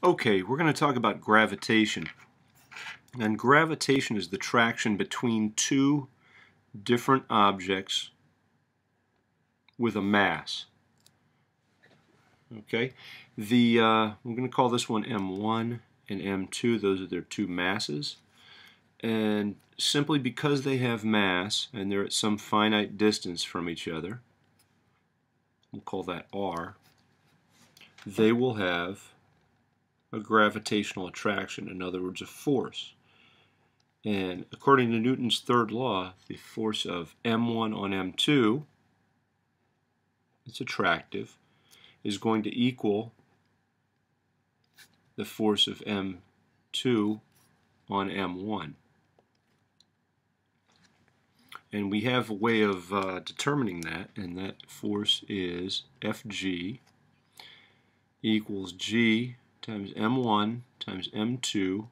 Okay, we're going to talk about gravitation. And gravitation is the traction between two different objects with a mass. Okay, we're going to call this one M1 and M2. Those are their two masses. And simply because they have mass and they're at some finite distance from each other, we'll call that R, they will have a gravitational attraction, in other words, a force. And according to Newton's third law, the force of M1 on M2, it's attractive, is going to equal the force of M2 on M1. And we have a way of determining that, and that force is Fg equals G times M1 times M2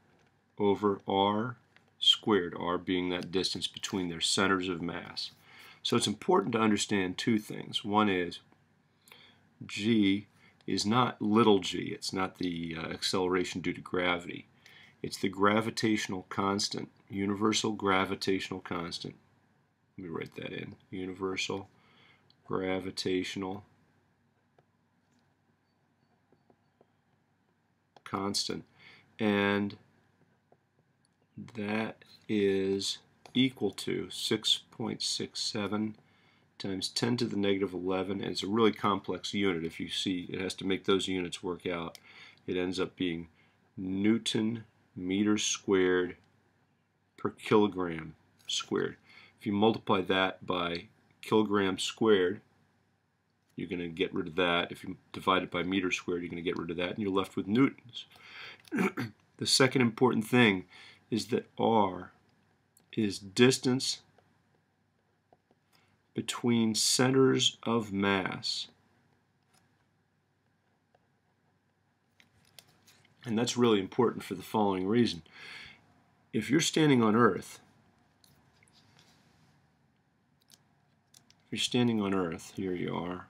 over R squared, R being that distance between their centers of mass. So it's important to understand two things. One is G is not little g, it's not the acceleration due to gravity. It's the gravitational constant, universal gravitational constant. Let me write that in. Universal gravitational constant. And that is equal to 6.67 times 10 to the negative 11, and it's a really complex unit. If you see, it has to make those units work out. It ends up being Newton meters squared per kilogram squared. If you multiply that by kilograms squared, you're going to get rid of that. If you divide it by meters squared, you're going to get rid of that, and you're left with newtons. The second important thing is that R is distance between centers of mass. And that's really important for the following reason. If you're standing on Earth, here you are,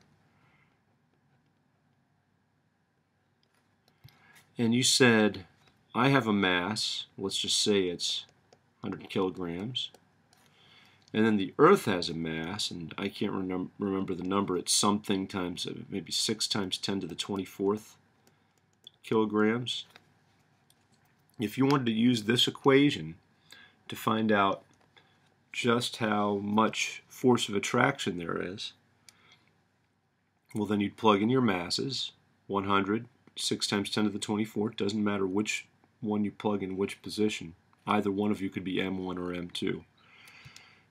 and you said, I have a mass, let's just say it's 100 kilograms, and then the Earth has a mass, and I can't remember the number, it's something times, maybe 6 times 10 to the 24th kilograms. If you wanted to use this equation to find out just how much force of attraction there is, well, then you'd plug in your masses, 100, 6 times 10 to the 24th, it doesn't matter which one you plug in which position. Either one of you could be M1 or M2.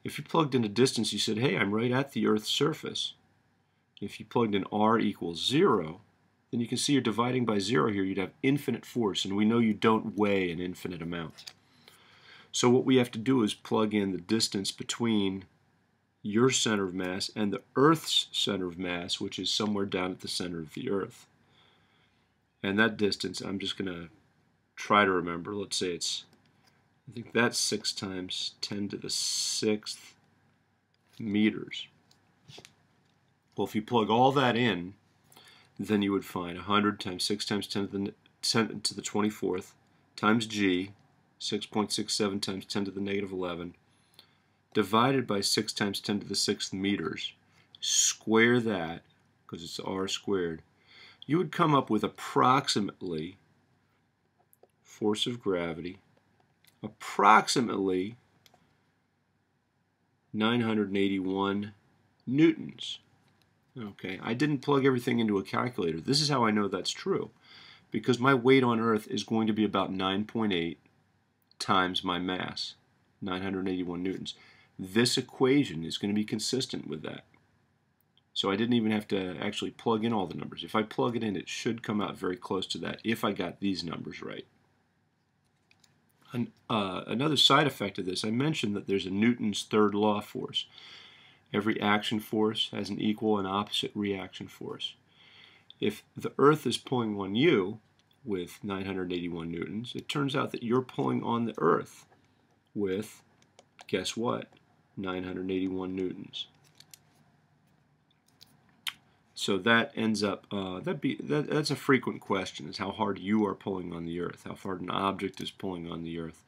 If you plugged in a distance, you said, hey, I'm right at the Earth's surface. If you plugged in R equals 0, then you can see you're dividing by 0 here. You'd have infinite force, and we know you don't weigh an infinite amount. So what we have to do is plug in the distance between your center of mass and the Earth's center of mass, which is somewhere down at the center of the Earth. And that distance, I'm just going to try to remember. Let's say I think that's 6 times 10 to the 6th meters. Well, if you plug all that in, then you would find 100 times 6 times 10 to the 24th times g, 6.67 times 10 to the negative 11, divided by 6 times 10 to the 6th meters. Square that, because it's r squared. You would come up with approximately force of gravity, approximately 981 newtons. Okay, I didn't plug everything into a calculator. This is how I know that's true, because my weight on Earth is going to be about 9.8 times my mass, 981 newtons. This equation is going to be consistent with that. So I didn't even have to actually plug in all the numbers. If I plug it in, it should come out very close to that if I got these numbers right. Another side effect of this, I mentioned that there's a Newton's third law force. Every action force has an equal and opposite reaction force. If the Earth is pulling on you with 981 newtons, it turns out that you're pulling on the Earth with, guess what, 981 newtons. So that ends up, that's a frequent question, is how hard you are pulling on the Earth, how hard an object is pulling on the Earth.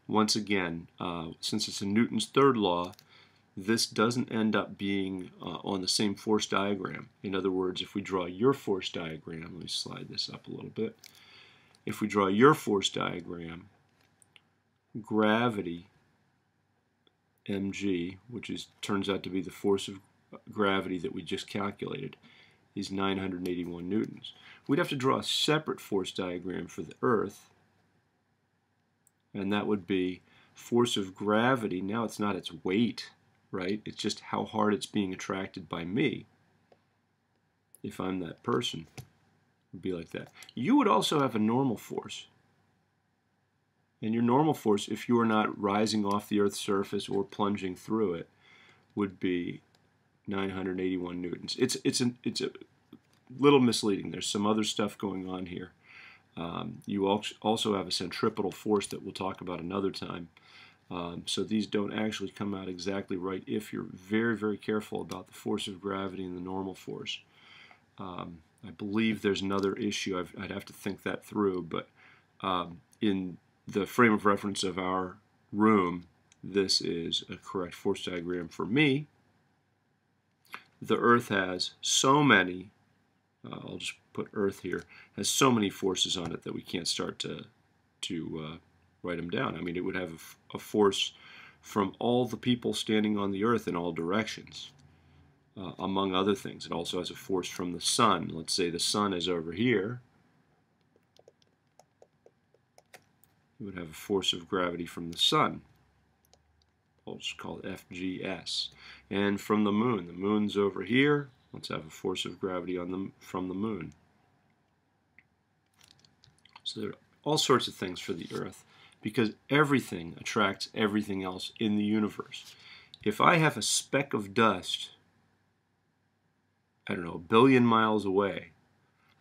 Once again, since it's a Newton's third law, this doesn't end up being on the same force diagram. In other words, if we draw your force diagram, let me slide this up a little bit. If we draw your force diagram, gravity, mg, which turns out to be the force of gravity that we just calculated, is 981 newtons. We'd have to draw a separate force diagram for the Earth, and that would be force of gravity. Now it's not its weight, right? It's just how hard it's being attracted by me. If I'm that person, it would be like that. You would also have a normal force. And your normal force, if you are not rising off the Earth's surface or plunging through it, would be 981 newtons. It's a little misleading. There's some other stuff going on here. You also have a centripetal force that we'll talk about another time. So these don't actually come out exactly right if you're very, very careful about the force of gravity and the normal force. I believe there's another issue. I'd have to think that through, but in the frame of reference of our room, this is a correct force diagram for me. The Earth has so many, I'll just put Earth here, has so many forces on it that we can't start to write them down. I mean, it would have a force from all the people standing on the Earth in all directions, among other things. It also has a force from the sun. Let's say the sun is over here. It would have a force of gravity from the sun. I'll just call it FGS. And from the moon's over here. Let's have a force of gravity from the moon. So there are all sorts of things for the Earth, because everything attracts everything else in the universe. If I have a speck of dust, I don't know, 1 billion miles away,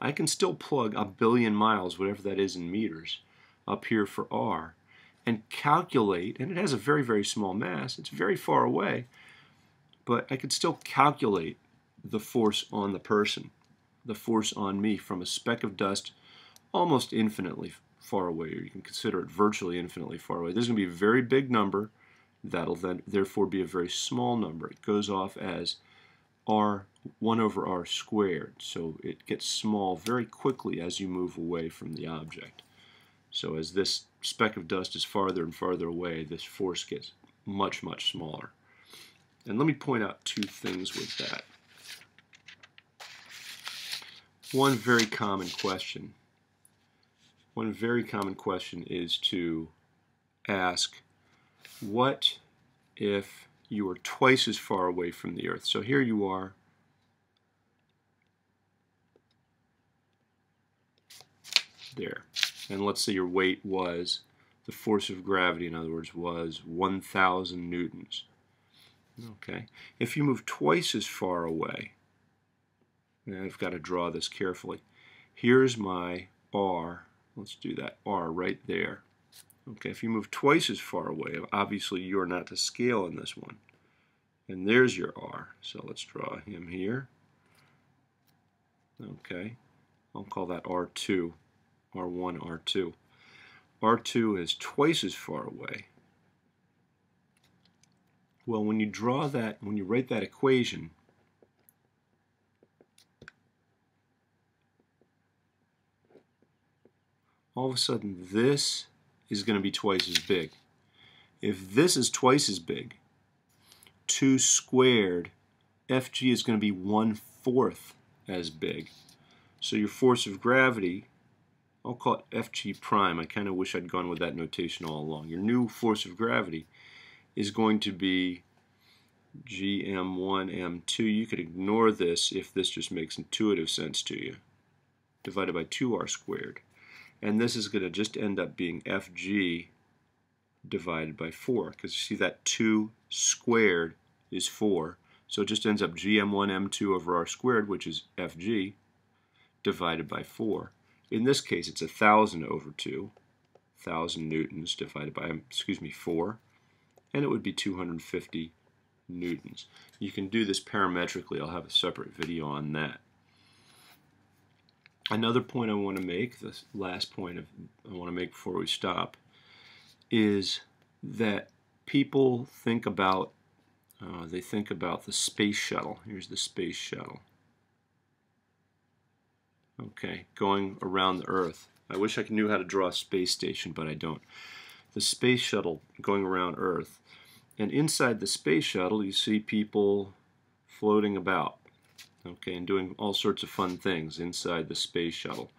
I can still plug 1 billion miles, whatever that is in meters, up here for R, and calculate, and it has a very, very small mass, it's very far away, but I could still calculate the force on the person, the force on me from a speck of dust almost infinitely far away, or you can consider it virtually infinitely far away. This is going to be a very big number. That'll then therefore be a very small number. It goes off as r 1 over r squared, so it gets small very quickly as you move away from the object. So as this speck of dust is farther and farther away, this force gets much, much smaller. And let me point out two things with that. One very common question is to ask, what if you were twice as far away from the Earth? So here you are. There. And let's say your weight was, the force of gravity, in other words, was 1,000 newtons. Okay. If you move twice as far away, and I've got to draw this carefully. Here's my R. Let's do that. R right there. Okay, if you move twice as far away, obviously you're not to scale in this one. And there's your R. So let's draw him here. Okay. I'll call that R2. R1, R2. R2 is twice as far away. Well, when you draw that, when you write that equation, all of a sudden this is going to be twice as big. If this is twice as big, 2 squared, Fg is going to be 1/4 as big. So your force of gravity, I'll call it Fg prime. I kind of wish I'd gone with that notation all along. Your new force of gravity is going to be Gm1m2. You could ignore this if this just makes intuitive sense to you. Divided by 2r squared. And this is going to just end up being Fg divided by 4. Because you see that 2 squared is 4. So it just ends up Gm1m2 over r squared, which is Fg, divided by 4. In this case, it's 1,000 over 2. 1,000 newtons divided by, 4. And it would be 250 newtons. You can do this parametrically. I'll have a separate video on that. Another point I want to make, this last point I want to make before we stop, is that people think about the space shuttle. Here's the space shuttle. Okay, going around the Earth. I wish I knew how to draw a space station, but I don't. The space shuttle going around Earth. And inside the space shuttle, you see people floating about, okay, and doing all sorts of fun things inside the space shuttle.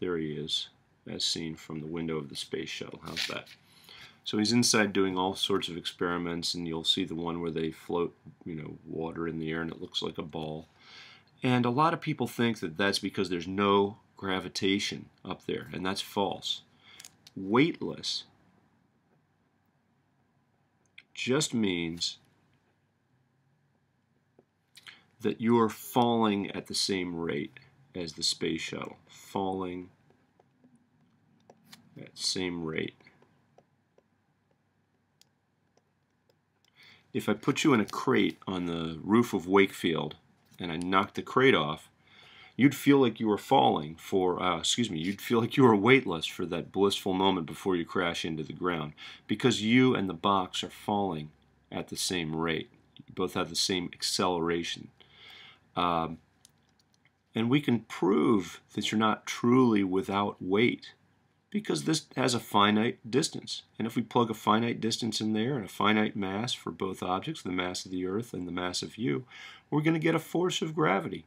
There he is, as seen from the window of the space shuttle. How's that? So he's inside doing all sorts of experiments, and you'll see the one where they float, water in the air, and it looks like a ball. And a lot of people think that that's because there's no gravitation up there, and that's false. Weightless just means that you're falling at the same rate as the space shuttle. Falling at the same rate. If I put you in a crate on the roof of Wakefield and I knocked the crate off, you'd feel like you were falling you'd feel like you were weightless for that blissful moment before you crash into the ground, because you and the box are falling at the same rate. You both have the same acceleration. And we can prove that you're not truly without weight, because this has a finite distance. And if we plug a finite distance in there and a finite mass for both objects, the mass of the Earth and the mass of you, we're going to get a force of gravity.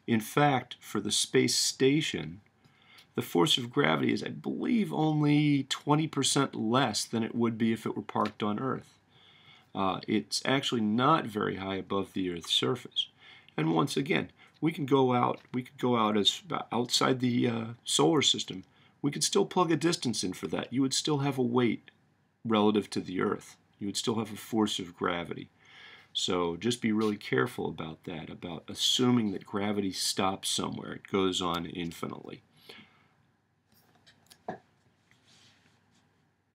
In fact, for the space station, the force of gravity is, I believe, only 20% less than it would be if it were parked on Earth. It's actually not very high above the Earth's surface. And once again, we could go out as outside the solar system. We could still plug a distance in for that. You would still have a weight relative to the Earth. You would still have a force of gravity. So just be really careful about that, about assuming that gravity stops somewhere. It goes on infinitely.